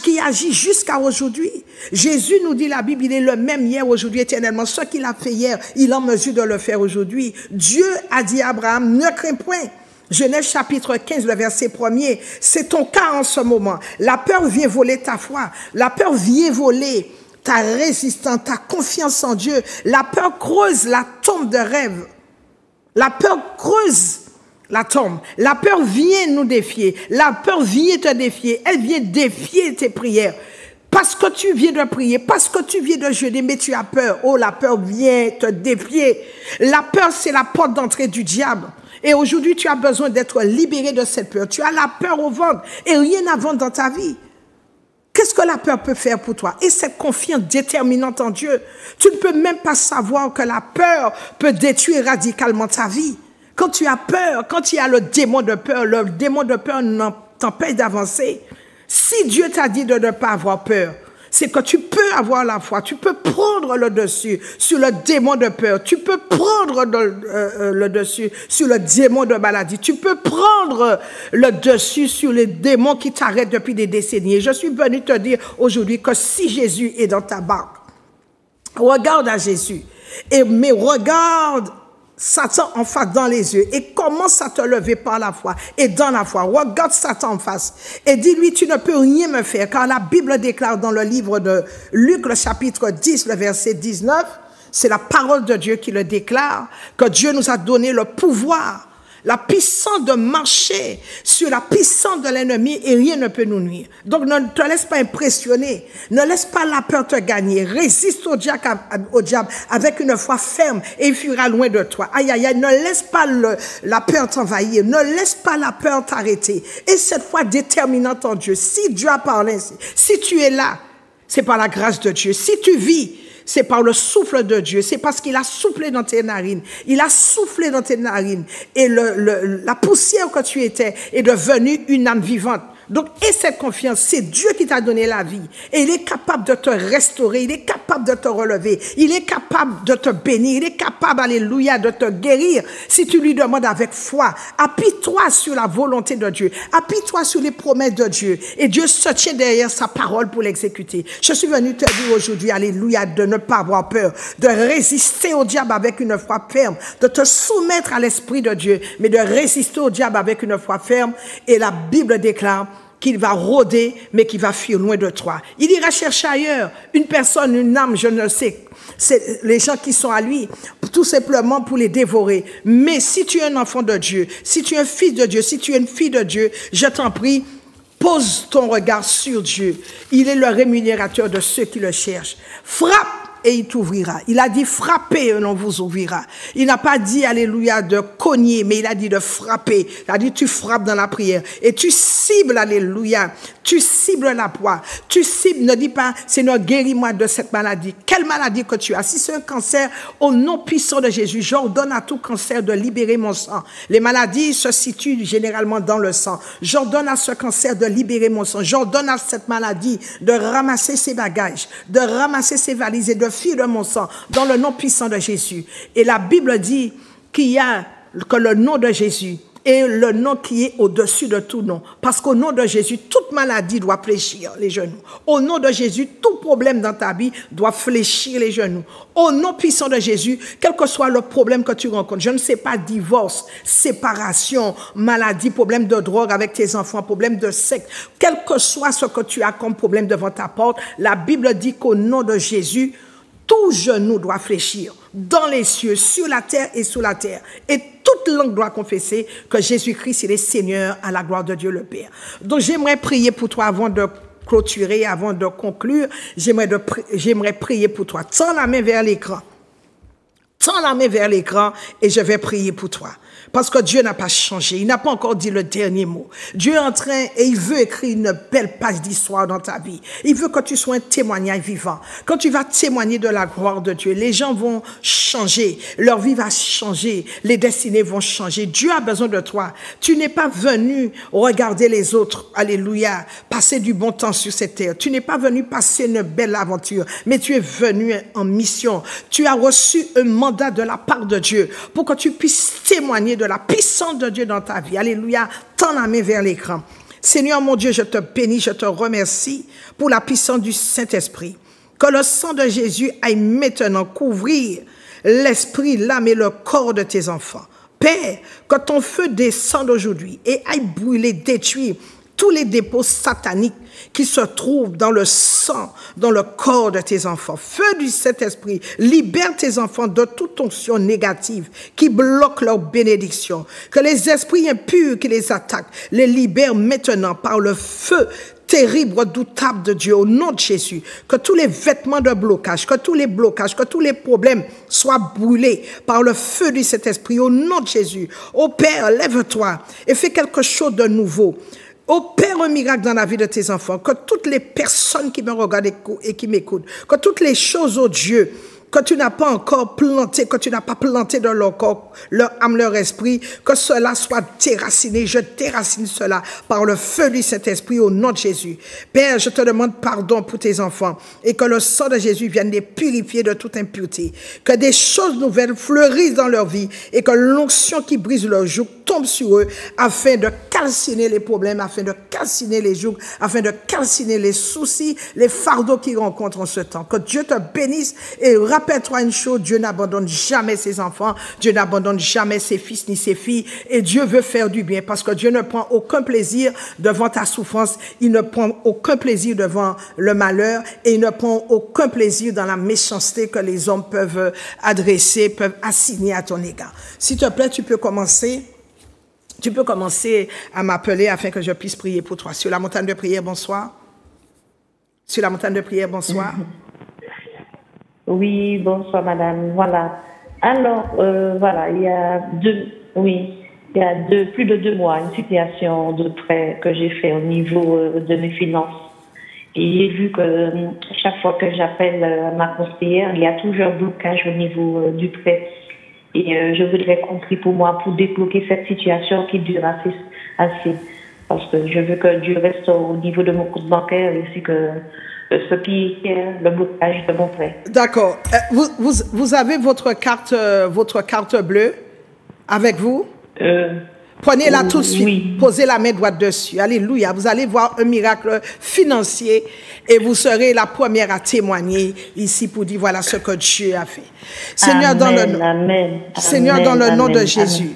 Qui agit jusqu'à aujourd'hui. Jésus nous dit, la Bible, il est le même hier, aujourd'hui, éternellement. Ce qu'il a fait hier, il est en mesure de le faire aujourd'hui. Dieu a dit à Abraham, ne crains point. Genèse chapitre 15, le verset 1er. C'est ton cas en ce moment. La peur vient voler ta foi. La peur vient voler ta résistance, ta confiance en Dieu. La peur creuse la tombe de rêve. La peur creuse la tombe. La peur vient nous défier. La peur vient te défier. Elle vient défier tes prières. Parce que tu viens de prier, parce que tu viens de jeûner, mais tu as peur. Oh, la peur vient te défier. La peur, c'est la porte d'entrée du diable. Et aujourd'hui, tu as besoin d'être libéré de cette peur. Tu as la peur au ventre et rien à vendre dans ta vie. Qu'est-ce que la peur peut faire pour toi? Et cette confiance déterminante en Dieu. Tu ne peux même pas savoir que la peur peut détruire radicalement ta vie. Quand tu as peur, quand il y a le démon de peur t'empêche d'avancer. Si Dieu t'a dit de ne pas avoir peur, c'est que tu peux avoir la foi, tu peux prendre le dessus sur le démon de peur, tu peux prendre le dessus sur le démon de maladie, tu peux prendre le dessus sur les démons qui t'arrêtent depuis des décennies. Et je suis venu te dire aujourd'hui que si Jésus est dans ta barque, regarde à Jésus, mais regarde Satan en face dans les yeux et commence à te lever par la foi et dans la foi. Regarde Satan en face et dis-lui, tu ne peux rien me faire, car la Bible déclare dans le livre de Luc, le chapitre 10, le verset 19, c'est la parole de Dieu qui le déclare, que Dieu nous a donné le pouvoir, la puissance de marcher sur la puissance de l'ennemi et rien ne peut nous nuire. Donc ne te laisse pas impressionner, ne laisse pas la peur te gagner, résiste au diable avec une foi ferme et il fuira loin de toi. Aïe aïe aïe, ne laisse pas la peur t'envahir, ne laisse pas la peur t'arrêter. Et cette foi déterminante en Dieu, si Dieu a parlé, si tu es là, c'est par la grâce de Dieu. Si tu vis, c'est par le souffle de Dieu. C'est parce qu'il a soufflé dans tes narines. Il a soufflé dans tes narines. Et la poussière que tu étais est devenue une âme vivante. Donc, aie cette confiance. C'est Dieu qui t'a donné la vie. Et il est capable de te restaurer. Il est capable de te relever. Il est capable de te bénir. Il est capable, alléluia, de te guérir si tu lui demandes avec foi. Appuie-toi sur la volonté de Dieu. Appuie-toi sur les promesses de Dieu. Et Dieu se tient derrière sa parole pour l'exécuter. Je suis venu te dire aujourd'hui, alléluia, de ne pas avoir peur, de résister au diable avec une foi ferme, de te soumettre à l'Esprit de Dieu, mais de résister au diable avec une foi ferme. Et la Bible déclare qu'il va rôder, mais qu'il va fuir loin de toi. Il ira chercher ailleurs une personne, une âme, je ne sais. C'est les gens qui sont à lui, tout simplement pour les dévorer. Mais si tu es un enfant de Dieu, si tu es un fils de Dieu, si tu es une fille de Dieu, je t'en prie, Pose ton regard sur Dieu. Il est le rémunérateur de ceux qui le cherchent. Frappe et il t'ouvrira. Il a dit frappez et l'on vous ouvrira. Il n'a pas dit, alléluia, de cogner, mais il a dit de frapper. Il a dit tu frappes dans la prière et tu cibles, alléluia. Tu cibles la proie. Tu cibles, ne dis pas, Seigneur, guéris-moi de cette maladie. Quelle maladie que tu as? Si c'est un cancer, au nom puissant de Jésus, j'ordonne à tout cancer de libérer mon sang. Les maladies se situent généralement dans le sang. J'ordonne à ce cancer de libérer mon sang. J'ordonne à cette maladie de ramasser ses bagages, de ramasser ses valises et de fuir de mon sang dans le nom puissant de Jésus. Et la Bible dit qu'il y a que le nom de Jésus est le nom qui est au-dessus de tout nom. Parce qu'au nom de Jésus, toute maladie doit fléchir les genoux. Au nom de Jésus, tout problème dans ta vie doit fléchir les genoux. Au nom puissant de Jésus, quel que soit le problème que tu rencontres, je ne sais pas, divorce, séparation, maladie, problème de drogue avec tes enfants, problème de secte, quel que soit ce que tu as comme problème devant ta porte, la Bible dit qu'au nom de Jésus, tout genou doit fléchir dans les cieux, sur la terre et sous la terre. Et toute langue doit confesser que Jésus-Christ, il est Seigneur à la gloire de Dieu le Père. Donc j'aimerais prier pour toi avant de clôturer, avant de conclure. J'aimerais prier pour toi. Tends la main vers l'écran. Tends la main vers l'écran et je vais prier pour toi. Parce que Dieu n'a pas changé. Il n'a pas encore dit le dernier mot. Dieu est en train et il veut écrire une belle page d'histoire dans ta vie. Il veut que tu sois un témoignage vivant. Quand tu vas témoigner de la gloire de Dieu, les gens vont changer. Leur vie va changer. Les destinées vont changer. Dieu a besoin de toi. Tu n'es pas venu regarder les autres. Alléluia. Passer du bon temps sur cette terre. Tu n'es pas venu passer une belle aventure. Mais tu es venu en mission. Tu as reçu un mandat de la part de Dieu pour que tu puisses témoigner de la puissance de Dieu dans ta vie. Alléluia. Tends la main vers l'écran. Seigneur mon Dieu, je te bénis, je te remercie pour la puissance du Saint-Esprit. Que le sang de Jésus aille maintenant couvrir l'esprit, l'âme et le corps de tes enfants. Père, que ton feu descende aujourd'hui et aille brûler, détruire tous les dépôts sataniques qui se trouvent dans le sang, dans le corps de tes enfants. Feu du Saint-Esprit, libère tes enfants de toute onction négative qui bloque leur bénédiction. Que les esprits impurs qui les attaquent les libèrent maintenant par le feu terrible, redoutable de Dieu, au nom de Jésus. Que tous les vêtements de blocage, que tous les blocages, que tous les problèmes soient brûlés par le feu du Saint-Esprit, au nom de Jésus. Ô Père, lève-toi et fais quelque chose de nouveau. Opère un miracle dans la vie de tes enfants, que toutes les personnes qui me regardent et qui m'écoutent, que toutes les choses, oh Dieu, que tu n'as pas encore planté, que tu n'as pas planté dans leur corps, leur âme, leur esprit, que cela soit déraciné. Je déracine cela par le feu du Saint-Esprit au nom de Jésus. Père, je te demande pardon pour tes enfants et que le sang de Jésus vienne les purifier de toute impureté. Que des choses nouvelles fleurissent dans leur vie et que l'onction qui brise leur joug tombe sur eux afin de calciner les problèmes, afin de calciner les jougs, afin de calciner les soucis, les fardeaux qu'ils rencontrent en ce temps. Que Dieu te bénisse et rappelle-toi une chose, Dieu n'abandonne jamais ses enfants, Dieu n'abandonne jamais ses fils ni ses filles et Dieu veut faire du bien parce que Dieu ne prend aucun plaisir devant ta souffrance, il ne prend aucun plaisir devant le malheur et il ne prend aucun plaisir dans la méchanceté que les hommes peuvent adresser, peuvent assigner à ton égard. S'il te plaît, tu peux commencer à m'appeler afin que je puisse prier pour toi. Sur la montagne de prière, bonsoir. Sur la montagne de prière, bonsoir. Oui, bonsoir madame. Voilà. Alors, voilà, il y a plus de 2 mois, une situation de prêt que j'ai fait au niveau de mes finances. Et j'ai vu que chaque fois que j'appelle ma conseillère, il y a toujours un blocage au niveau du prêt. Et je voudrais qu'on prie pour moi pour débloquer cette situation qui dure assez. Parce que je veux que Dieu reste au niveau de mon compte bancaire et aussi que ce qui est le blocage de mon prêt. D'accord. Vous avez votre carte bleue avec vous? Prenez-la tout de suite. Oui. Posez la main droite dessus. Alléluia. Vous allez voir un miracle financier et vous serez la première à témoigner ici pour dire voilà ce que Dieu a fait. Seigneur, dans le nom de Jésus. Amen.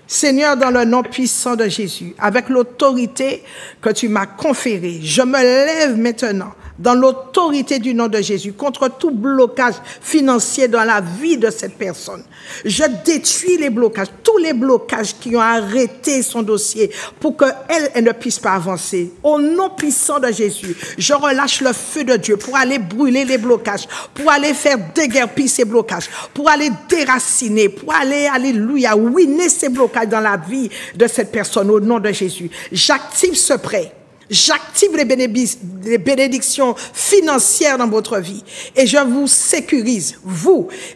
Seigneur, dans le nom puissant de Jésus, avec l'autorité que tu m'as conférée, je me lève maintenant dans l'autorité du nom de Jésus, contre tout blocage financier dans la vie de cette personne. Je détruis les blocages, tous les blocages qui ont arrêté son dossier pour qu'elle ne puisse pas avancer. Au nom puissant de Jésus, je relâche le feu de Dieu pour aller brûler les blocages, pour aller faire déguerpir ces blocages, pour aller déraciner, pour aller, alléluia, winner ces blocages dans la vie de cette personne au nom de Jésus. J'active ce prêt. J'active les bénédictions financières dans votre vie et je vous sécurise,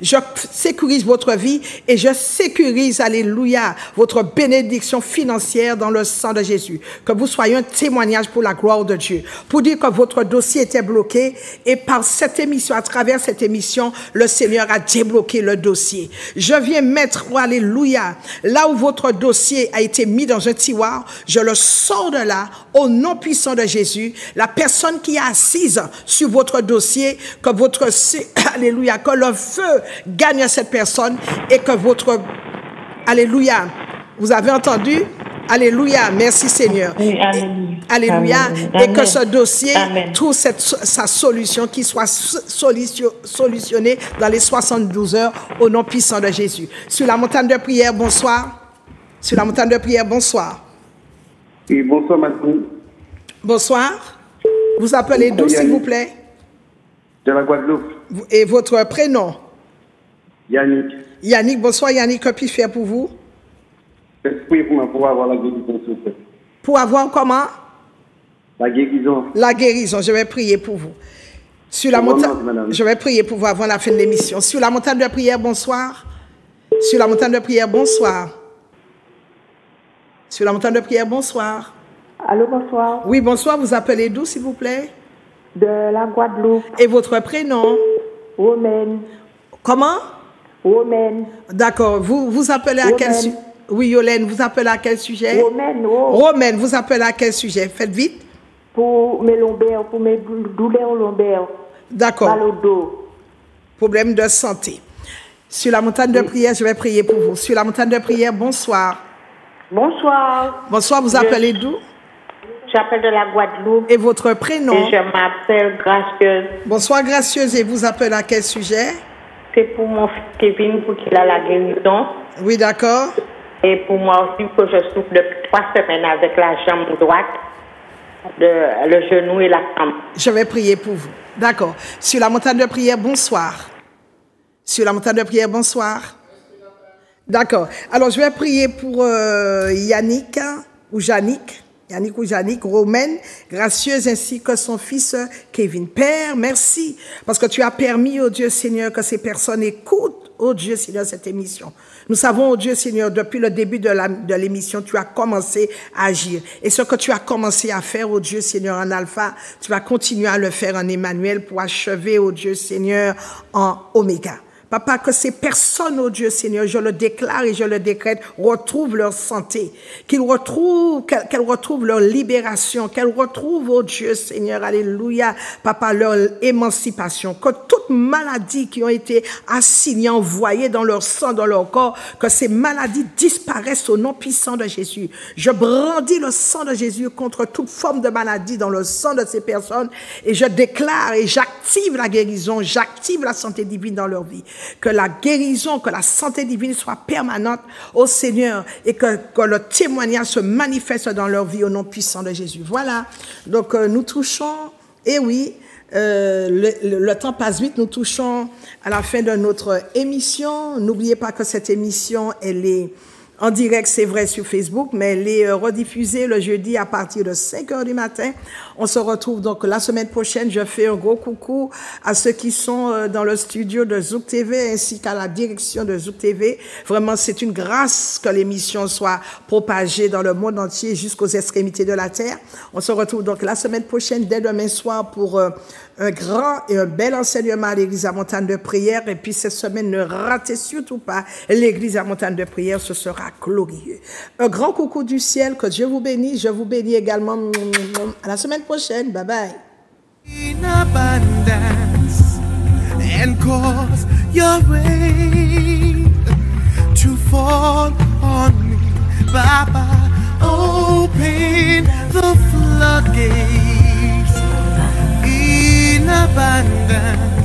je sécurise votre vie et je sécurise, alléluia, votre bénédiction financière dans le sang de Jésus. Que vous soyez un témoignage pour la gloire de Dieu, pour dire que votre dossier était bloqué et par cette émission, à travers cette émission, le Seigneur a débloqué le dossier. Je viens mettre, alléluia, là où votre dossier a été mis dans un tiroir, je le sors de là au nom puissant de Jésus. La personne qui est assise sur votre dossier, que votre, alléluia, que le feu gagne cette personne et que votre, alléluia, vous avez entendu? Alléluia, merci Seigneur. Oui, alléluia, amen. Et que ce dossier Amen. trouve sa solution, qui soit solutionnée dans les 72 heures au nom puissant de Jésus. Sur la montagne de prière, bonsoir. Sur la montagne de prière, bonsoir. Oui, bonsoir, madame. Bonsoir. Vous appelez d'où, s'il vous plaît? De la Guadeloupe. Et votre prénom? Yannick. Yannick, bonsoir Yannick, que puis-je faire pour vous? Priez pour moi pour avoir la guérison, s'il vous plaît. Pour avoir comment? La guérison. La guérison, je vais prier pour vous. Sur la montagne, je vais prier pour vous avant la fin de l'émission. Sur la montagne de prière, bonsoir. Sur la montagne de prière, bonsoir. Sur la montagne de prière, bonsoir. Allô, bonsoir. Oui, bonsoir. Vous appelez d'où, s'il vous plaît? De la Guadeloupe. Et votre prénom? Romaine. Comment? Romaine. D'accord. Vous appelez à quel sujet? Oui, Yolène, vous appelez à quel sujet? Romaine, Romaine, vous appelez à quel sujet? Faites vite. Pour mes lombaires, pour mes douleurs lombaires. D'accord. Mal au dos. Problème de santé. Sur la montagne de prière, je vais prier pour vous. Sur la montagne de prière, bonsoir. Bonsoir. Bonsoir, vous appelez d'où? J'appelle de la Guadeloupe. Et votre prénom? Et je m'appelle Gracieuse. Bonsoir, Gracieuse. Et vous appelez à quel sujet? C'est pour mon fils Kevin, pour qu'il a la guérison. Oui, d'accord. Et pour moi aussi, que je souffre depuis 3 semaines avec la jambe droite, le genou et la jambe. Je vais prier pour vous. D'accord. Sur la montagne de prière, bonsoir. Sur la montagne de prière, bonsoir. D'accord. Alors, je vais prier pour Yannick ou Jannick. Yannick ou Jannick, Romaine, Gracieuse, ainsi que son fils Kevin. Père, merci, parce que tu as permis, oh Dieu Seigneur, que ces personnes écoutent, oh Dieu Seigneur, cette émission. Nous savons, oh Dieu Seigneur, depuis le début de l'émission, tu as commencé à agir. Et ce que tu as commencé à faire, oh Dieu Seigneur, en Alpha, tu vas continuer à le faire en Emmanuel pour achever, oh Dieu Seigneur, en Oméga. Papa, que ces personnes, oh Dieu Seigneur, je le déclare et je le décrète, retrouvent leur santé, qu'elles retrouvent leur libération, qu'elles retrouvent, oh Dieu Seigneur, alléluia, Papa, leur émancipation, que toute maladie qui ont été assignées, envoyées dans leur sang, dans leur corps, que ces maladies disparaissent au nom puissant de Jésus. Je brandis le sang de Jésus contre toute forme de maladie dans le sang de ces personnes et je déclare et j'active la guérison, j'active la santé divine dans leur vie. Que la guérison, que la santé divine soit permanente au Seigneur et que le témoignage se manifeste dans leur vie au nom puissant de Jésus. Voilà. Donc, nous touchons, et oui, le temps passe vite, nous touchons à la fin de notre émission. N'oubliez pas que cette émission, elle est en direct, c'est vrai, sur Facebook, mais elle est rediffusée le jeudi à partir de 5 heures du matin. On se retrouve donc la semaine prochaine. Je fais un gros coucou à ceux qui sont dans le studio de Zouk TV ainsi qu'à la direction de Zouk TV. Vraiment, c'est une grâce que l'émission soit propagée dans le monde entier jusqu'aux extrémités de la terre. On se retrouve donc la semaine prochaine, dès demain soir, pour un grand et un bel enseignement à l'église à Montagne de Prière. Et puis cette semaine, ne ratez surtout pas l'église à Montagne de Prière, ce sera glorieux. Un grand coucou du ciel, que Dieu vous bénisse. Je vous bénis également. À la semaine prochaine. Bye bye. In abundance and cause your rain to fall on me. Baba, open the floodgates. abundance